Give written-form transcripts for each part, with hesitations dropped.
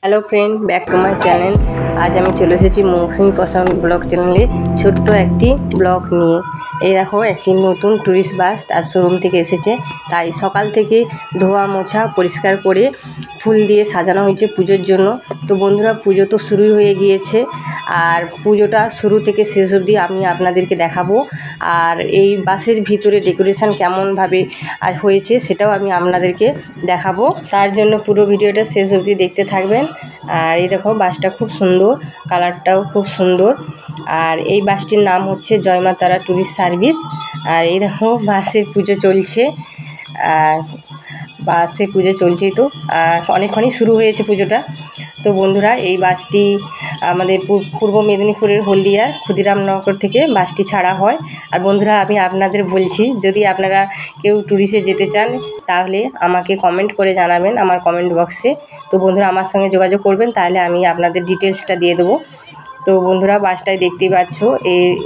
Hello friend, back to my channel. आज আমি চলে এসেছি মৌসুমী পছন্দ ব্লগ চ্যানেলে ছোট্ট একটি ব্লগ নিয়ে। এই দেখো একটি নতুন ট্যুরিস্ট বাস আর শোরুম থেকে এসেছে, তাই সকাল থেকে ধোয়া মোছা পরিষ্কার করে ফুল দিয়ে সাজানো হয়েছে পুজোর জন্য। তো বন্ধুরা, পুজো তো শুরুই হয়ে গিয়েছে, আর পুজোটা শুরু থেকে শেষ অবধি আমি আপনাদেরকে দেখাবো। আর এই বাসের ভিতরে ডেকোরেশন কেমনভাবে হয়েছে সেটাও আমি আপনাদেরকে দেখাবো। তার জন্য পুরো ভিডিওটা শেষ অবধি দেখতে থাকবেন। আর এই দেখো বাসটা খুব সুন্দর, কালারটাও খুব সুন্দর। আর এই বাসটির নাম হচ্ছে জয় মা তারা ট্যুরিস্ট সার্ভিস। আর এই দেখো বাসের পুজো চলছে, বাসে পুজো চলছেই তো, অনেকক্ষণই শুরু হয়েছে পুজোটা। তো বন্ধুরা, এই বাসটি আমাদের পূর্ব মেদিনীপুরের হলদিয়ার ক্ষুদিরামনগর থেকে বাসটি ছাড়া হয়। আর বন্ধুরা, আমি আপনাদের বলছি, যদি আপনারা কেউ ট্যুরিস্টে যেতে চান তাহলে আমাকে কমেন্ট করে জানাবেন আমার কমেন্ট বক্সে। তো বন্ধুরা, আমার সঙ্গে যোগাযোগ করবেন, তাহলে আমি আপনাদের ডিটেলসটা দিয়ে দেবো। তো বন্ধুরা, বাসটায় দেখতেই পাচ্ছ,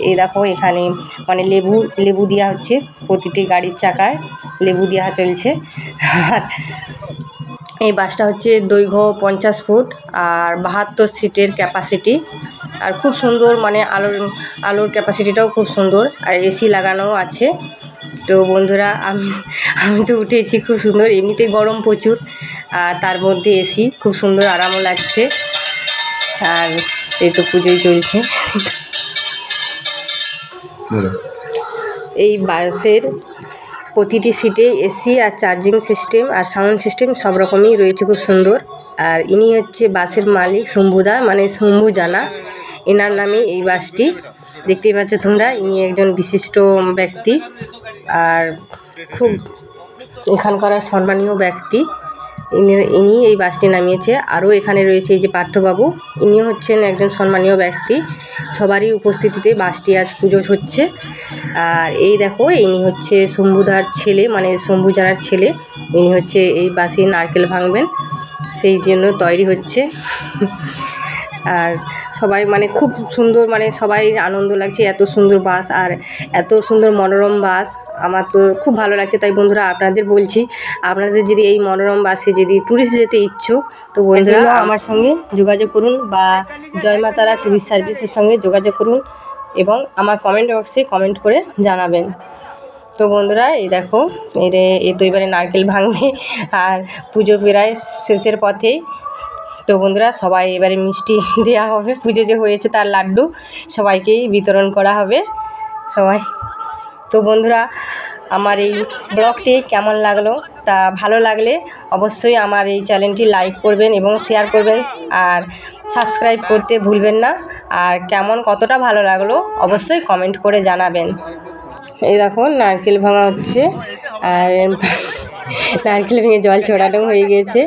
এই দেখো এখানে মানে লেবু দেওয়া হচ্ছে, প্রতিটি গাড়ির চাকায় লেবু দেওয়া চলছে। আর এই বাসটা হচ্ছে দৈর্ঘ্য 50 ফুট আর 72 সিটের ক্যাপাসিটি। আর খুব সুন্দর, মানে আলোর ক্যাপাসিটিটাও খুব সুন্দর, আর এসি লাগানোও আছে। তো বন্ধুরা, আমি তো উঠেছি, খুব সুন্দর, এমনিতেই গরম প্রচুর, আর তার মধ্যে এসি, খুব সুন্দর আরামও লাগছে। আর এই তো পুজোই চলছে। এই বাসের প্রতিটি সিটে এসি আর চার্জিং সিস্টেম আর সাউন্ড সিস্টেম সব রকমই রয়েছে, খুব সুন্দর। আর ইনি হচ্ছে বাসের মালিক শম্ভুদা, মানে শম্ভু জানা, এনার নামে এই বাসটি। দেখতেই পাচ্ছ তোমরা, ইনি একজন বিশিষ্ট ব্যক্তি আর খুব এখানকার সম্মানীয় ব্যক্তি। ইনি এই বাসটি নামিয়েছে। আরও এখানে রয়েছে এই যে পার্থবাবু, ইনিও হচ্ছেন একজন সম্মানীয় ব্যক্তি। সবারই উপস্থিতিতে বাসটি আজ পুজো হচ্ছে। আর এই দেখো, ইনি হচ্ছে শম্ভুদার ছেলে, মানে শম্ভু জানার ছেলে। ইনি হচ্ছে এই বাসে নারকেল ভাঙবেন, সেই জন্য তৈরি হচ্ছে। আর সবাই মানে খুব সুন্দর, মানে সবাই আনন্দ লাগছে, এত সুন্দর বাস আর এত সুন্দর মনোরম বাস, আমার তো খুব ভালো লাগছে। তাই বন্ধুরা, আপনাদের বলছি, আপনাদের যদি এই মনোরম বাসে যদি ট্যুরিস্ট যেতে ইচ্ছুক, তো বন্ধুরা আমার সঙ্গে যোগাযোগ করুন বা জয় মা তারা ট্যুরিস্ট সার্ভিসের সঙ্গে যোগাযোগ করুন এবং আমার কমেন্ট বক্সে কমেন্ট করে জানাবেন। তো বন্ধুরা, এই দেখো এই তো এবারে নারকেল ভাঙবে, আর পুজো প্রায় শেষের পথেই। তো বন্ধুরা, সবাই এবারে মিষ্টি দেওয়া হবে, পুজো যে হয়েছে তার লাড্ডু সবাইকেই বিতরণ করা হবে সবাই। তো বন্ধুরা, আমার এই ব্লগটি কেমন লাগলো, তা ভালো লাগলে অবশ্যই আমার এই চ্যানেলটি লাইক করবেন এবং শেয়ার করবেন, আর সাবস্ক্রাইব করতে ভুলবেন না। আর কতটা ভালো লাগলো অবশ্যই কমেন্ট করে জানাবেন। এই দেখো নারকেল ভাঙা হচ্ছে, আর নারকেল ভেঙে জল ছড়ানো হয়ে গেছে।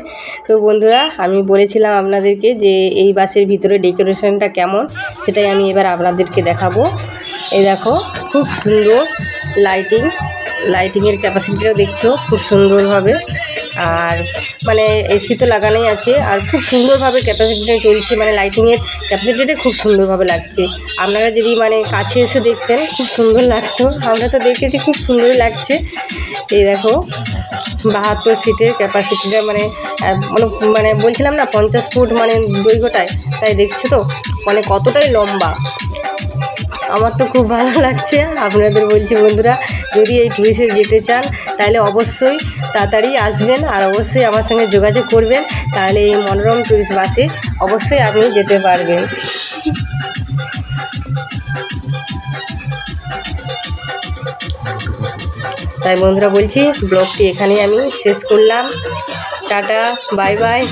তো বন্ধুরা, আমি বলেছিলাম আপনাদেরকে যে এই বাসের ভিতরে ডেকোরেশনটা কেমন, সেটাই আমি এবার আপনাদেরকে দেখাবো। এই দেখো খুব সুন্দর লাইটিংয়ের ক্যাপাসিটিটাও দেখছো খুব সুন্দরভাবে। আর মানে এসি তো লাগানোই আছে, আর খুব সুন্দরভাবে ক্যাপাসিটিটা চলছে, মানে লাইটিংয়ের ক্যাপাসিটিটা খুব সুন্দরভাবে লাগছে। আপনারা যদি মানে কাছে এসে দেখতেন খুব সুন্দর লাগতো, আমরা তো দেখেছি খুব সুন্দরই লাগছে। এই দেখো 72 সিটের ক্যাপাসিটিটা, মানে বলছিলাম না 50 ফুট মানে দৈর্ঘ্যটায়, তাই দেখছো তো মানে কতটাই লম্বা। আমার তো খুব ভালো লাগছে। আপনাদের বলছি বন্ধুরা, যদি এই ট্যুরিস্টে যেতে চান তাহলে অবশ্যই তাড়াতাড়ি আসবেন, আর অবশ্যই আমার সঙ্গে যোগাযোগ করবেন, তাহলে এই মনোরম ট্যুরিস্ট বাসে অবশ্যই আপনি যেতে পারবেন। তাই বন্ধুরা বলছি, ব্লগটি এখানেই আমি শেষ করলাম। Tata, bye bye.